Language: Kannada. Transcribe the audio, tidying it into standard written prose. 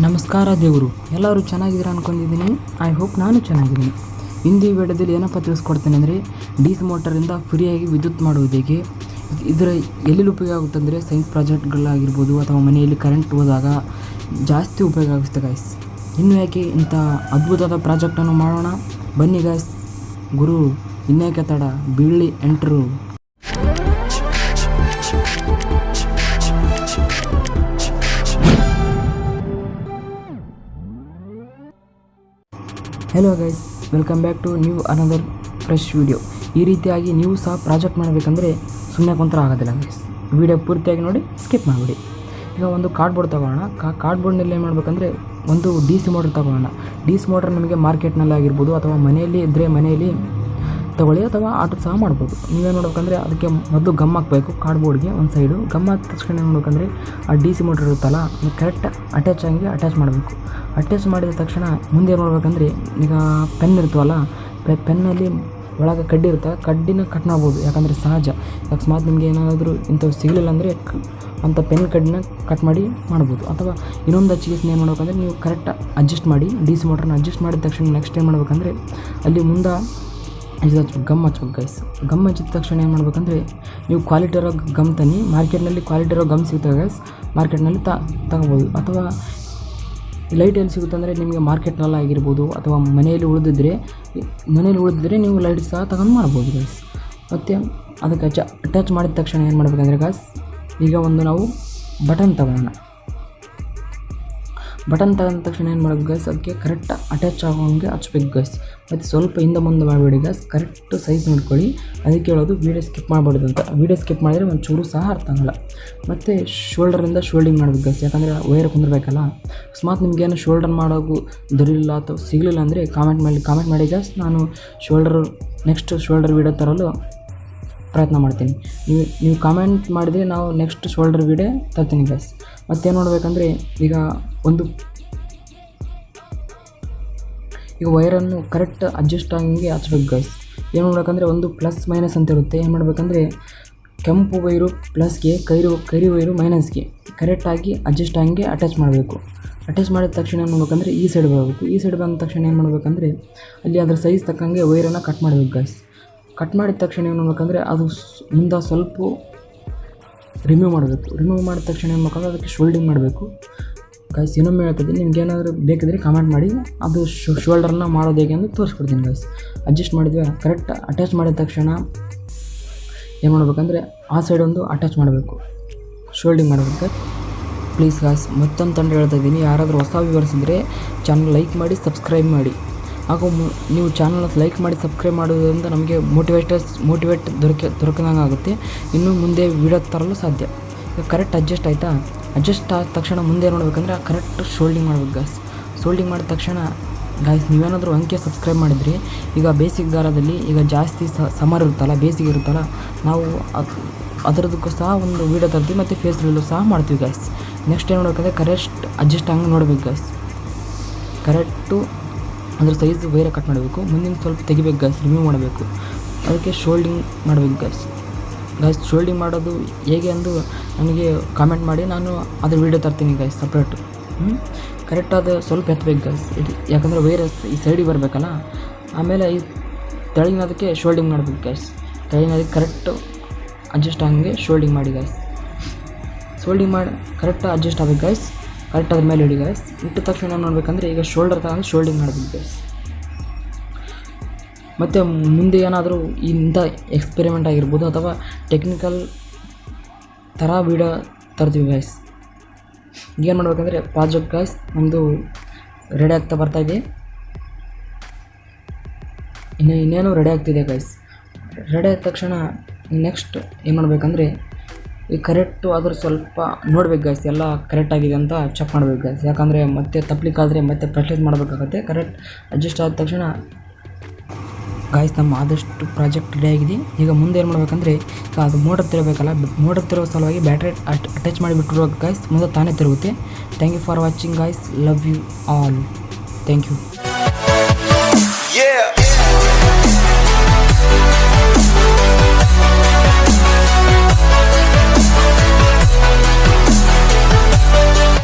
ನಮಸ್ಕಾರ ದೇವರು, ಎಲ್ಲರೂ ಚೆನ್ನಾಗಿದ್ದೀರಾ ಅಂದ್ಕೊಂಡಿದ್ದೀನಿ. ಐ ಹೋಪ್ ನಾನು ಚೆನ್ನಾಗಿದ್ದೀನಿ. ಇಂದು ಈ ವಿಡಿಯೋದಲ್ಲಿ ಏನಪ್ಪ ತಿಳಿಸ್ಕೊಡ್ತೇನೆ ಅಂದರೆ, DC ಮೋಟರಿಂದ ಫ್ರೀಯಾಗಿ ವಿದ್ಯುತ್ ಮಾಡುವುದು ಹೇಗೆ. ಇದರ ಎಲ್ಲಿ ಉಪಯೋಗ ಆಗುತ್ತಂದರೆ ಸೈನ್ಸ್ ಪ್ರಾಜೆಕ್ಟ್ಗಳಾಗಿರ್ಬೋದು ಅಥವಾ ಮನೆಯಲ್ಲಿ ಕರೆಂಟ್ ಹೋದಾಗ ಜಾಸ್ತಿ ಉಪಯೋಗ ಆಗುತ್ತೆ ಗಾಯ್ಸ್. ಇನ್ನು ಯಾಕೆ ಇಂಥ ಅದ್ಭುತವಾದ ಪ್ರಾಜೆಕ್ಟನ್ನು ಮಾಡೋಣ ಬನ್ನಿ ಗಾಯ್ಸ್. ಗುರು ಇನ್ಯಾಕೆ ತಡ, ಬೀಳಿ ಎಂಟ್ರು. Hello guys, welcome back to new another fresh video. ಈ ರೀತಿಯಾಗಿ ನೀವು ಸಹ ಪ್ರಾಜೆಕ್ಟ್ ಮಾಡಬೇಕಂದ್ರೆ ಸುಮ್ಮನೆ ಕೊಂತರ ಆಗೋದಿಲ್ಲ ಗೈಸ್. ವಿಡಿಯೋ ಪೂರ್ತಿಯಾಗಿ ನೋಡಿ, ಸ್ಕಿಪ್ ಮಾಡಿಬಿಡಿ. ಈಗ ಒಂದು ಕಾರ್ಡ್ಬೋರ್ಡ್ ತೊಗೊಳ್ಳೋಣ. ಕಾರ್ಡ್ಬೋರ್ಡ್ನಲ್ಲಿ ಏನು ಮಾಡಬೇಕಂದ್ರೆ ಒಂದು DC ಮೋಟ್ರ್ ತೊಗೊಳ್ಳೋಣ. DC ಮೋಟ್ರ್ ನಿಮಗೆ ಮಾರ್ಕೆಟ್ನಲ್ಲಿ ಆಗಿರ್ಬೋದು ಅಥವಾ ಮನೆಯಲ್ಲಿ ಇದ್ದರೆ ಮನೆಯಲ್ಲಿ ತೊಗೊಳ್ಳಿ ಅಥವಾ ಆಟೋ ಸಹ ಮಾಡ್ಬೋದು. ನೀವೇನು ಮಾಡ್ಬೇಕಂದ್ರೆ ಅದಕ್ಕೆ ಮೊದಲು ಗಮ್ ಹಾಕಬೇಕು. ಕಾರ್ಡ್ಬೋರ್ಡ್ಗೆ ಒಂದು ಸೈಡು ಗಮ್ ಹಾಕಿದ ತಕ್ಷಣ ಏನು ಮಾಡ್ಬೇಕಂದ್ರೆ ಆ DC ಮೋಟ್ರ್ ಇರುತ್ತಲ್ಲ ಅದು ಕರೆಕ್ಟ್ ಅಟ್ಯಾಚ್ ಮಾಡಬೇಕು. ಅಟ್ಯಾಚ್ ಮಾಡಿದ ತಕ್ಷಣ ಮುಂದೆ ಏನು ಮಾಡ್ಬೇಕಂದ್ರೆ, ಈಗ ಪೆನ್ ಇರ್ತವಲ್ಲ, ಪೆನ್ನಲ್ಲಿ ಒಳಗೆ ಕಡ್ಡಿ ಇರುತ್ತೆ, ಕಡ್ಡಿನ ಕಟ್ ಮಾಡ್ಬೋದು. ಯಾಕಂದರೆ ಸಹಜ, ಅಕಸ್ಮಾತ್ ನಿಮಗೆ ಏನಾದರೂ ಇಂಥವು ಸಿಗಲಿಲ್ಲ ಅಂದರೆ ಅಂಥ ಪೆನ್ ಕಡ್ಡಿನ ಕಟ್ ಮಾಡಿ ಮಾಡ್ಬೋದು. ಅಥವಾ ಇನ್ನೊಂದು ಹಚ್ಚಿಗೆ ಏನು ಮಾಡ್ಬೇಕಂದ್ರೆ ನೀವು ಕರೆಕ್ಟ್ ಅಡ್ಜಸ್ಟ್ ಮಾಡಿ DC ಮೋಟ್ರನ್ನ ಅಡ್ಜಸ್ಟ್ ಮಾಡಿದ ತಕ್ಷಣ ನೆಕ್ಸ್ಟ್ ಏನು ಮಾಡ್ಬೇಕಂದ್ರೆ ಅಲ್ಲಿ ಮುಂದೆ ಗಮ್ ಹಚ್ಬೇಕು ಗೈಸ್. ಗಮ್ ಹಚ್ಚಿದ ತಕ್ಷಣ ಏನು ಮಾಡ್ಬೇಕಂದ್ರೆ ನೀವು ಕ್ವಾಲಿಟಿ ಇರೋ ಗಮ್ ತನ್ನಿ. ಮಾರ್ಕೆಟ್ನಲ್ಲಿ ಕ್ವಾಲಿಟಿ ಇರೋ ಗಮ್ ಸಿಗ್ತವೆ ಗೈಸ್, ಮಾರ್ಕೆಟ್ನಲ್ಲಿ ತಗೋಬೋದು. ಅಥವಾ ಲೈಟ್ ಎಲ್ಲಿ ಸಿಗುತ್ತೆ ಅಂದರೆ ನಿಮಗೆ ಮಾರ್ಕೆಟ್ನಲ್ಲಿ ಆಗಿರ್ಬೋದು ಅಥವಾ ಮನೆಯಲ್ಲಿ ಉಳಿದಿದ್ರೆ ನೀವು ಲೈಟ್ ಸಹ ತಗೊಂಡು ಮಾಡ್ಬೋದು ಗೈಸ್. ಮತ್ತು ಅದಕ್ಕೆ ಅಟ್ಯಾಚ್ ಮಾಡಿದ ತಕ್ಷಣ ಏನು ಮಾಡ್ಬೇಕಂದ್ರೆ ಗೈಸ್, ಈಗ ಒಂದು ನಾವು ಬಟನ್ ತಗೋಣ. ಬಟನ್ ತಗೊಂಡ ತಕ್ಷಣ ಏನು ಮಾಡಬೇಕು ಗೈಸ್, ಅದಕ್ಕೆ ಕರೆಕ್ಟ್ ಅಟ್ಯಾಚ್ ಆಗೋಂಗೆ ಹಚ್ಬೇಕು ಗೈಸ್. ಮತ್ತು ಸ್ವಲ್ಪ ಹಿಂದೆ ಮುಂದೆ ಮಾಡಬೇಡಿ ಗೈಸ್, ಕರೆಕ್ಟ್ ಸೈಜ್ ನೋಡ್ಕೊಳ್ಳಿ. ಅದಕ್ಕೆ ಹೇಳೋದು ವೀಡಿಯೋ ಸ್ಕಿಪ್ ಮಾಡಬಾರ್ದು ಅಂತ. ವೀಡಿಯೋ ಸ್ಕಿಪ್ ಮಾಡಿದರೆ ಒಂದು ಚೂರು ಸಹ ಅರ್ಥ ಆಗಲ್ಲ. ಮತ್ತು ಶೋಲ್ಡರಿಂದ ಶೋಲ್ಡಿಂಗ್ ಮಾಡಬೇಕು ಗೈಸ್, ಯಾಕಂದರೆ ವೈರ್ ಕುಂದಿರ್ಬೇಕಲ್ಲ. ಅಕಸ್ಮಾತ್ ನಿಮಗೇನು ಶೋಲ್ಡರ್ ಮಾಡೋದು ದೊರೆಯಿಲ್ಲ ಅಥವಾ ಸಿಗಲಿಲ್ಲ ಅಂದರೆ ಕಾಮೆಂಟ್ ಮಾಡಿ ಗೈಸ್. ನಾನು ನೆಕ್ಸ್ಟ್ ಶೋಲ್ಡರ್ ವೀಡಿಯೋ ತರಲು ಪ್ರಯತ್ನ ಮಾಡ್ತೀನಿ. ನೀವು ಕಾಮೆಂಟ್ ಮಾಡಿದರೆ ನಾವು ನೆಕ್ಸ್ಟ್ ಶೋಲ್ಡರ್ ವೀಡಿಯೋ ತರ್ತೀನಿ ಗೈಸ್. ಮತ್ತೇನು ಮಾಡಬೇಕಂದ್ರೆ ಈಗ ವೈರನ್ನು ಕರೆಕ್ಟ್ ಅಡ್ಜಸ್ಟ್ ಆಗಂಗೆ ಹಚ್ಬೇಕು ಗೈಸ್. ಏನು ಮಾಡಬೇಕಂದ್ರೆ ಒಂದು ಪ್ಲಸ್ ಮೈನಸ್ ಅಂತ ಇರುತ್ತೆ. ಏನು ಮಾಡಬೇಕಂದ್ರೆ ಕೆಂಪು ವೈರು ಪ್ಲಸ್ಗೆ, ಕರಿ ವೈರು ಮೈನಸ್ಗೆ ಕರೆಕ್ಟಾಗಿ ಅಡ್ಜಸ್ಟ್ ಆಗಂಗೆ ಅಟ್ಯಾಚ್ ಮಾಡಬೇಕು. ಅಟ್ಯಾಚ್ ಮಾಡಿದ ತಕ್ಷಣ ಏನು ಮಾಡಬೇಕಂದ್ರೆ ಈ ಸೈಡ್ ಬರಬೇಕು. ಈ ಸೈಡ್ ಬಂದ ತಕ್ಷಣ ಏನು ಮಾಡಬೇಕಂದ್ರೆ ಅಲ್ಲಿ ಅದರ ಸೈಜ್ ತಕ್ಕಂಗೆ ವೈರನ್ನು ಕಟ್ ಮಾಡಬೇಕು ಗೈಸ್. ಕಟ್ ಮಾಡಿದ ತಕ್ಷಣ ಏನು ಮಾಡಬೇಕಂದ್ರೆ ಅದು ಮುಂದೆ ಸ್ವಲ್ಪ ರಿಮೂವ್ ಮಾಡಬೇಕು. ರಿಮೂವ್ ಮಾಡಿದ ತಕ್ಷಣ ಏನು ಮಾಡಬೇಕಂದ್ರೆ ಅದಕ್ಕೆ ಶೋಲ್ಡಿಂಗ್ ಮಾಡಬೇಕು ಗೈಸ್. ಇನ್ನೊಮ್ಮೆ ಹೇಳ್ತಿದ್ದೀನಿ, ನಿಮ್ಗೆ ಏನಾದರೂ ಬೇಕಿದ್ರೆ ಕಾಮೆಂಟ್ ಮಾಡಿ, ಅದು ಶೋಲ್ಡರ್ನ ಮಾಡೋದು ಹೇಗೆ ಅಂತ ತೋರಿಸ್ಕೊಡ್ತೀನಿ ಗೈಸ್. ಅಡ್ಜಸ್ಟ್ ಮಾಡಿದ್ವಿ, ಕರೆಕ್ಟ್ ಅಟ್ಯಾಚ್ ಮಾಡಿದ ತಕ್ಷಣ ಏನು ಮಾಡಬೇಕಂದ್ರೆ ಆ ಸೈಡ್ ಒಂದು ಅಟ್ಯಾಚ್ ಮಾಡಬೇಕು, ಶೋಲ್ಡಿಂಗ್ ಮಾಡಬೇಕು ಗೈಸ್. ಪ್ಲೀಸ್ ಗೈಸ್, ಮತ್ತೊಂದು ತಂಡ ಹೇಳ್ತಾ ಇದ್ದೀನಿ, ಯಾರಾದರೂ ಹೊಸ ವ್ಯೂವರ್ಸ್ ಇದ್ದರೆ ಚಾನಲ್ ಲೈಕ್ ಮಾಡಿ, ಸಬ್ಸ್ಕ್ರೈಬ್ ಮಾಡಿ. ಹಾಗೂ ನೀವು ಚಾನಲ್ ಲೈಕ್ ಮಾಡಿ ಸಬ್ಸ್ಕ್ರೈಬ್ ಮಾಡೋದ್ರಿಂದ ನಮಗೆ ಮೋಟಿವೇಟ್ ದೊರಕದಂಗೆ ಆಗುತ್ತೆ. ಇನ್ನು ಮುಂದೆ ವೀಡಿಯೋ ತರಲು ಸಾಧ್ಯ. ಈಗ ಕರೆಕ್ಟ್ ಅಡ್ಜಸ್ಟ್ ಆಯಿತಾ? ಅಡ್ಜಸ್ಟ್ ಆದ ತಕ್ಷಣ ಮುಂದೆ ಏನು ಮಾಡಬೇಕಂದ್ರೆ ಕರೆಕ್ಟ್ ಶೋಲ್ಡಿಂಗ್ ಮಾಡ್ಬೇಕು ಗೈಸ್. ಶೋಲ್ಡಿಂಗ್ ಮಾಡಿದ ತಕ್ಷಣ ಗೈಸ್, ನೀವೇನಾದರೂ ಅಂಕೆ ಸಬ್ಸ್ಕ್ರೈಬ್ ಮಾಡಿದ್ರಿ, ಈಗ ಬೇಸಿಕ್ ದಾರದಲ್ಲಿ ಈಗ ಜಾಸ್ತಿ ಸಮರ್ ಇರುತ್ತಲ್ಲ, ಬೇಸಿಗೆ ಇರುತ್ತಲ್ಲ, ನಾವು ಅದರದಕ್ಕೂ ಸಹ ಒಂದು ವೀಡಿಯೋ ತರ್ತೀವಿ ಮತ್ತು ಫೇಸ್ ರೀಲು ಸಹ ಮಾಡ್ತೀವಿ ಗೈಸ್. ನೆಕ್ಸ್ಟ್ ಏನು ಮಾಡಬೇಕಂದ್ರೆ ಕರೆಕ್ಟ್ ಅಡ್ಜಸ್ಟ್ ಹಂಗೆ ನೋಡ್ಬೇಕು ಗೈಸ್. ಕರೆಕ್ಟು ಅದ್ರ ಸೈಜ್ ಬೇರೆ ಕಟ್ ಮಾಡಬೇಕು. ಮುಂದಿನ ಸ್ವಲ್ಪ ತೆಗಿಬೇಕು ಗೈಸ್, ರಿಮೂವ್ ಮಾಡಬೇಕು. ಅದಕ್ಕೆ ಶೋಲ್ಡಿಂಗ್ ಮಾಡಬೇಕು ಗೈಸ್. ಶೋಲ್ಡಿಂಗ್ ಮಾಡೋದು ಹೇಗೆ ಎಂದು ನನಗೆ ಕಾಮೆಂಟ್ ಮಾಡಿ, ನಾನು ಅದ್ರ ವೀಡಿಯೋ ತರ್ತೀನಿ ಗೈಸ್ ಸಪ್ರೇಟು. ಕರೆಕ್ಟ್ ಅದು ಸ್ವಲ್ಪ ಎತ್ತಬೇಕು ಗೈಸ್, ಯಾಕಂದರೆ ವೈರಸ್ ಈ ಸೈಡಿಗೆ ಬರಬೇಕಲ್ಲ. ಆಮೇಲೆ ಈ ತೆಳಗಿನದಕ್ಕೆ ಶೋಲ್ಡಿಂಗ್ ಮಾಡಬೇಕು ಗೈಸ್. ತೆಳಗಿನದಕ್ಕೆ ಕರೆಕ್ಟು ಅಡ್ಜಸ್ಟ್ ಆಗಂಗೆ ಶೋಲ್ಡಿಂಗ್ ಮಾಡಿ ಗೈಸ್. ಶೋಲ್ಡಿಂಗ್ ಮಾಡಿ ಕರೆಕ್ಟ್ ಅಡ್ಜಸ್ಟ್ ಆಗಬೇಕು ಗೈಸ್. ಕರೆಕ್ಟ್ ಅದ್ರ ಮೇಲೆ ಇಡಿ ಗೈಸ್. ಇಟ್ಟ ತಕ್ಷಣ ಏನು ಮಾಡಬೇಕಂದ್ರೆ ಈಗ ಶೋಲ್ಡರ್ ತಗೊಂಡು ಶೋಲ್ಡಿಂಗ್ ಮಾಡಬೇಕು ಗೈಸ್. ಮತ್ತು ಮುಂದೆ ಏನಾದರೂ ಇಂಥ ಎಕ್ಸ್ಪೆರಿಮೆಂಟ್ ಆಗಿರ್ಬೋದು ಅಥವಾ ಟೆಕ್ನಿಕಲ್ ಥರ ವೀಡಿಯೋ ತರ್ತೀವಿ ಗೈಸ್. ಏನು ಮಾಡಬೇಕಂದ್ರೆ ಪ್ರಾಜೆಕ್ಟ್ ಗೈಸ್ ನಮ್ಮದು ರೆಡಿ ಆಗ್ತಾ ಬರ್ತಾಯಿದೆ. ಇನ್ನೇನು ರೆಡಿ ಆಗ್ತಿದೆ ಗೈಸ್. ರೆಡಿ ಆದ ತಕ್ಷಣ ನೆಕ್ಸ್ಟ್ ಏನು ಮಾಡಬೇಕಂದ್ರೆ ಈ ಕರೆಕ್ಟು ಅದ್ರ ಸ್ವಲ್ಪ ನೋಡ್ಬೇಕು ಗೈಸ್, ಎಲ್ಲ ಕರೆಕ್ಟಾಗಿದೆ ಅಂತ ಚೆಕ್ ಮಾಡಬೇಕು ಗೈಸ್. ಯಾಕಂದರೆ ಮತ್ತೆ ತಪ್ಪಲಿಕ್ಕಾದರೆ ಮತ್ತೆ ಪ್ರಾಕ್ಟೀಸ್ ಮಾಡಬೇಕಾಗತ್ತೆ. ಕರೆಕ್ಟ್ ಅಡ್ಜಸ್ಟ್ ಆದ ತಕ್ಷಣ ಗಾಯ್ಸ್ ನಮ್ಮ ಆದಷ್ಟು ಪ್ರಾಜೆಕ್ಟ್ ರೆಡಿ ಆಗಿದೆ. ಈಗ ಮುಂದೆ ಏನು ಮಾಡಬೇಕಂದ್ರೆ ಈಗ ಅದು ಮೋಟರ್ ತಿರಬೇಕಲ್ಲ, ಮೋಟರ್ ತಿರೋ ಸಲುವಾಗಿ ಬ್ಯಾಟ್ರಿ ಅಟ್ಯಾಚ್ ಮಾಡಿಬಿಟ್ಟಿರೋ ಗಾಯ್ಸ್ ಮುಂದೆ ತಾನೇ ತಿರುಗುತ್ತೆ. Thank you for watching guys, love you all, thank you.